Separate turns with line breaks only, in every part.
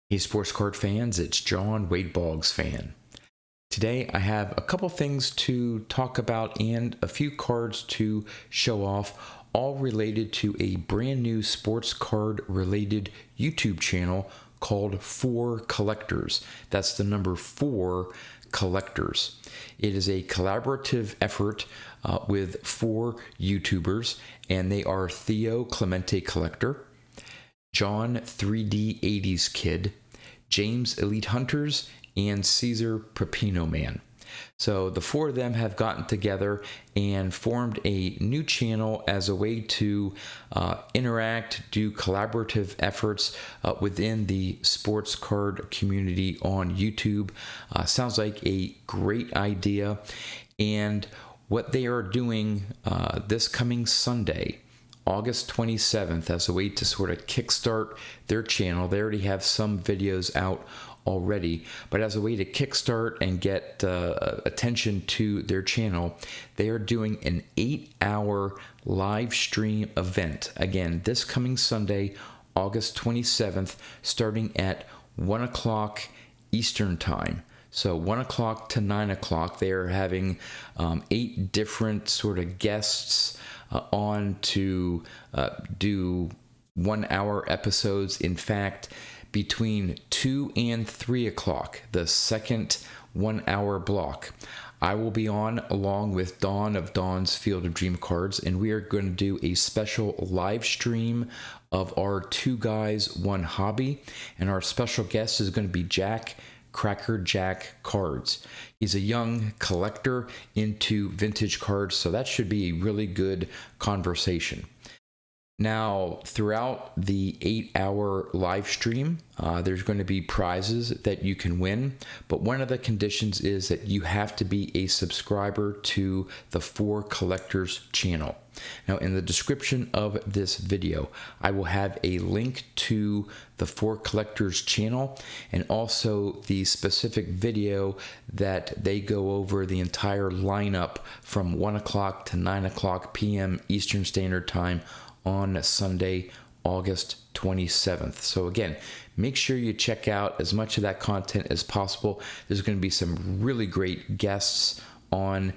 Hey sports card fans, it's John Wade Boggs fan. Today I have a couple things to talk about and a few cards to show off, all related to a brand new sports card related YouTube channel called 4 Collectors. That's the number 4 Collectors. It is a collaborative effort with 4 YouTubers, and they are Theo Clemente Collector, John 3D 80s Kid, James Elite Hunters, and Cesar Pepino Man. So the 4 of them have gotten together and formed a new channel as a way to interact, do collaborative efforts within the sports card community on YouTube. Sounds like a great idea. And what they are doing this coming Sunday, August 27th, as a way to sort of kickstart their channel. They already have some videos out already, but as a way to kickstart and get attention to their channel, they are doing an 8-hour live stream event. Again, this coming Sunday, August 27th, starting at 1 o'clock Eastern Time. So 1 o'clock to 9 o'clock, they are having 8 different sort of guests on to do 1-hour episodes. In fact, between 2 and 3 o'clock, the second 1-hour block, I will be on along with Dawn of Dawn's Field of Dream Cards, and we are going to do a special live stream of our 2 Guys, 1 Hobby, and our special guest is going to be Jack Cracker Jack Cards. He's a young collector into vintage cards, so that should be a really good conversation. Now, throughout the 8-hour live stream, there's going to be prizes that you can win, but one of the conditions is that you have to be a subscriber to the 4 Collectors channel. Now, in the description of this video, I will have a link to the 4 Collectors channel and also the specific video that they go over the entire lineup from 1 o'clock to 9 o'clock p.m. Eastern Standard Time on Sunday, August 27th. So again, make sure you check out as much of that content as possible. There's going to be some really great guests on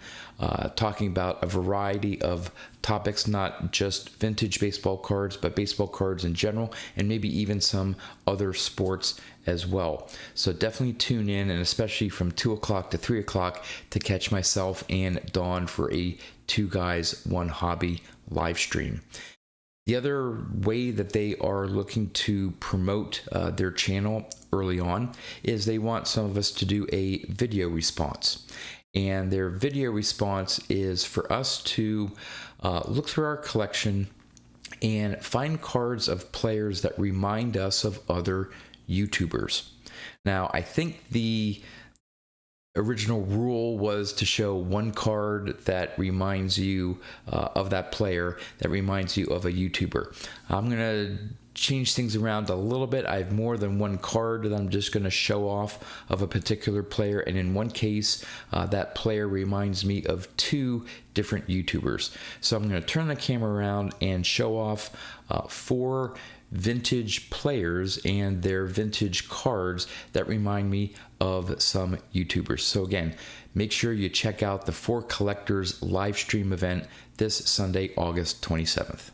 talking about a variety of topics, not just vintage baseball cards, but baseball cards in general, and maybe even some other sports as well. So definitely tune in, and especially from 2 o'clock to 3 o'clock to catch myself and Dawn for a 2 Guys, 1 Hobby live stream. The other way that they are looking to promote their channel early on is they want some of us to do a video response. And their video response is for us to look through our collection and find cards of players that remind us of other YouTubers. Now, I think the original rule was to show 1 card that reminds you of that player, that reminds you of a YouTuber. I'm going to change things around a little bit. I have more than 1 card that I'm just going to show off of a particular player, and in one case, that player reminds me of 2 different YouTubers. So I'm going to turn the camera around and show off 4 vintage players and their vintage cards that remind me of some YouTubers. So again, make sure you check out the 4 Collectors live stream event this Sunday, August 27th.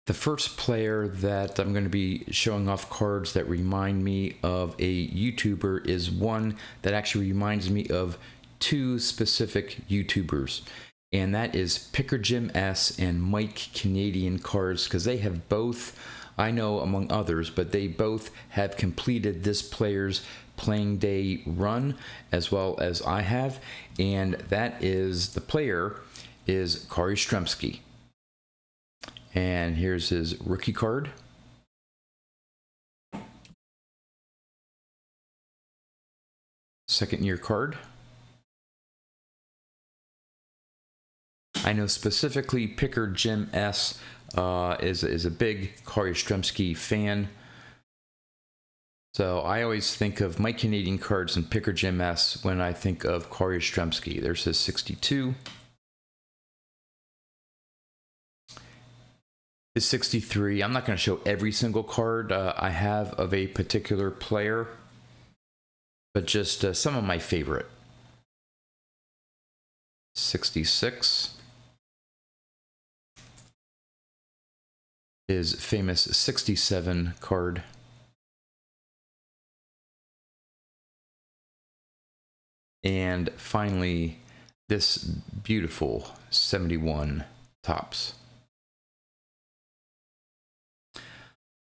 The first player that I'm going to be showing off cards that remind me of a YouTuber is one that actually reminds me of 2 specific YouTubers. And that is Picker Jim S and Mike Canadian Cards, because they have both, I know among others, but they both have completed this player's playing day run as well as I have, and that is, the player is Corey Stremski. And here's his rookie card. Second year card. I know specifically Picker Jim S is a big Corey Stremski fan. So I always think of Mike Canadian Cards and Picker Jim S when I think of Corey Stremski. There's his 62. is 63. I'm not going to show every single card I have of a particular player, but just some of my favorite. 66. His famous 67 card. And finally, this beautiful 71 tops.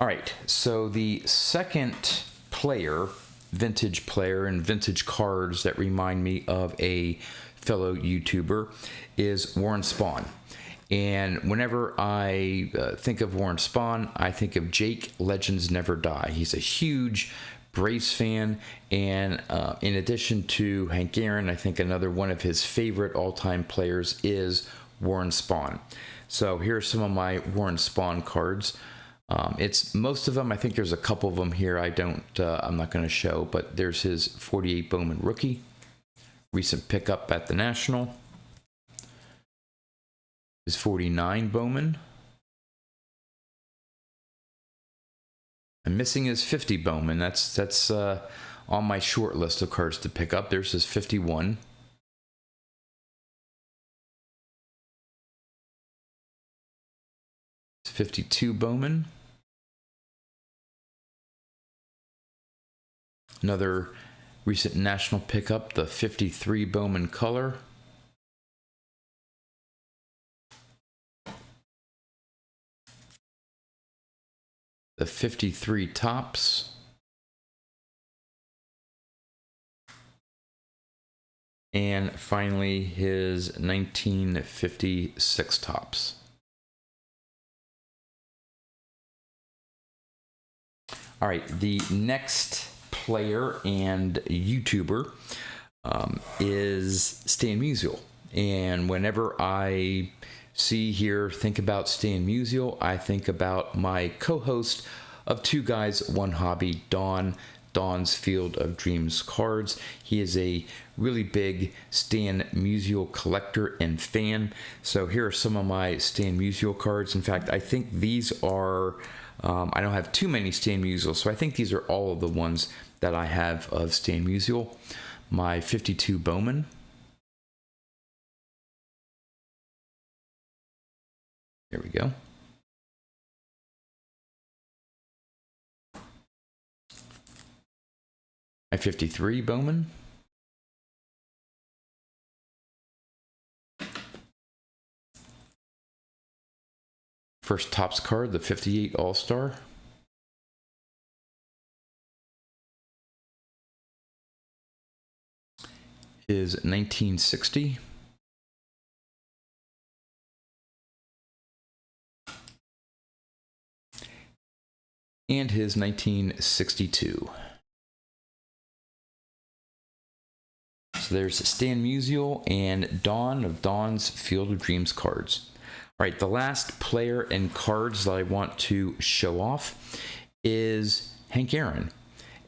All right, so the second player, vintage player and vintage cards that remind me of a fellow YouTuber is Warren Spahn. And whenever I think of Warren Spahn, I think of Jake Legends Never Die. He's a huge Braves fan, and in addition to Hank Aaron, I think another one of his favorite all-time players is Warren Spahn. So here's some of my Warren Spahn cards. It's most of them. I think there's a couple of them here I'm not going to show, but there's his 48 Bowman rookie, recent pickup at the National. His 49 Bowman. I'm missing his 50 Bowman. That's on my short list of cards to pick up. There's his 51. His 52 Bowman. Another recent National pickup, the 53 Bowman color. The 53 tops. And finally, his 1956 tops. All right, the next player and YouTuber is Stan Musial. And whenever I think about Stan Musial, I think about my co-host of Two Guys, One Hobby, Don's Field of Dreams cards. He is a really big Stan Musial collector and fan. So here are some of my Stan Musial cards. In fact, I think these are, I don't have too many Stan Musial, so I think these are all of the ones that I have of Stan Musial. My 52 Bowman. There we go. My 53 Bowman. First Topps card, the 58 All-Star. His 1960. And his 1962. So there's Stan Musial and Don of Don's Field of Dreams cards. All right, the last player and cards that I want to show off is Hank Aaron.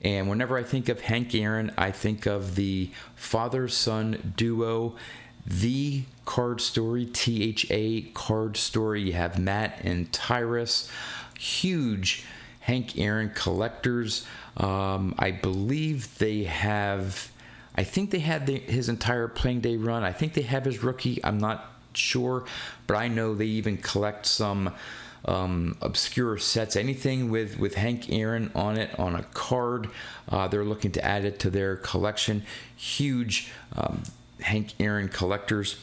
And whenever I think of Hank Aaron, I think of the father-son duo, The Card Story, THA Card Story. You have Matt and Tyrus, huge Hank Aaron collectors. I believe they have, I think they had his entire playing day run. I think they have his rookie. I'm not sure, but I know they even collect some obscure sets, anything with Hank Aaron on it on a card. They're looking to add it to their collection. Huge Hank Aaron collectors.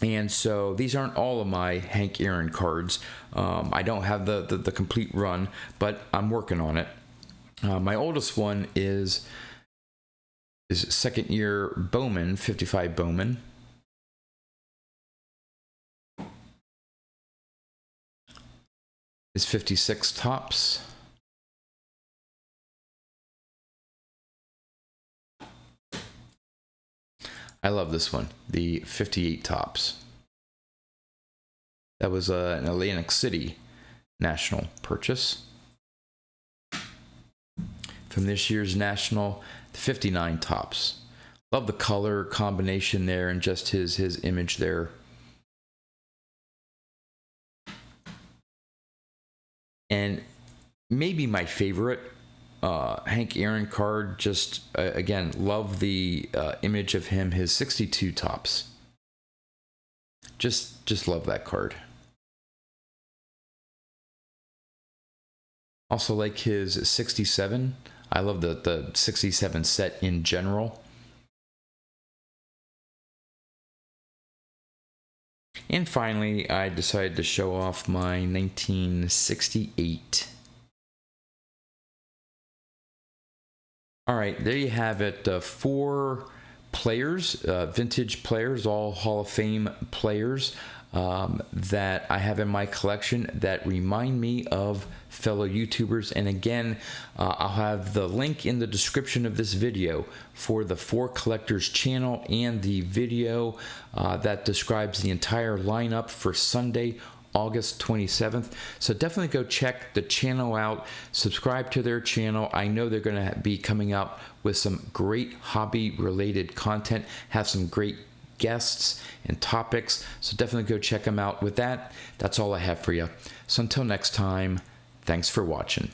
And so these aren't all of my Hank Aaron cards. I don't have the complete run, but I'm working on it. My oldest one is second year Bowman, 55 Bowman. Is 56 Topps. I love this one, the 58 Topps. That was an Atlantic City National purchase. From this year's National, the 59 Topps. Love the color combination there and just his image there. And maybe my favorite Hank Aaron card. Just again, love the image of him, his 62 tops. Just love that card. Also like his 67. I love the 67 set in general. And finally, I decided to show off my 1968. All right, there you have it. 4 players, vintage players, all Hall of Fame players that I have in my collection that remind me of fellow YouTubers. And again, I'll have the link in the description of this video for the 4 Collectors channel and the video that describes the entire lineup for Sunday, August 27th. So definitely go check the channel out, subscribe to their channel. I know they're going to be coming out with some great hobby related content, have some great guests and topics. So definitely go check them out. With that, that's all I have for you. So until next time, thanks for watching.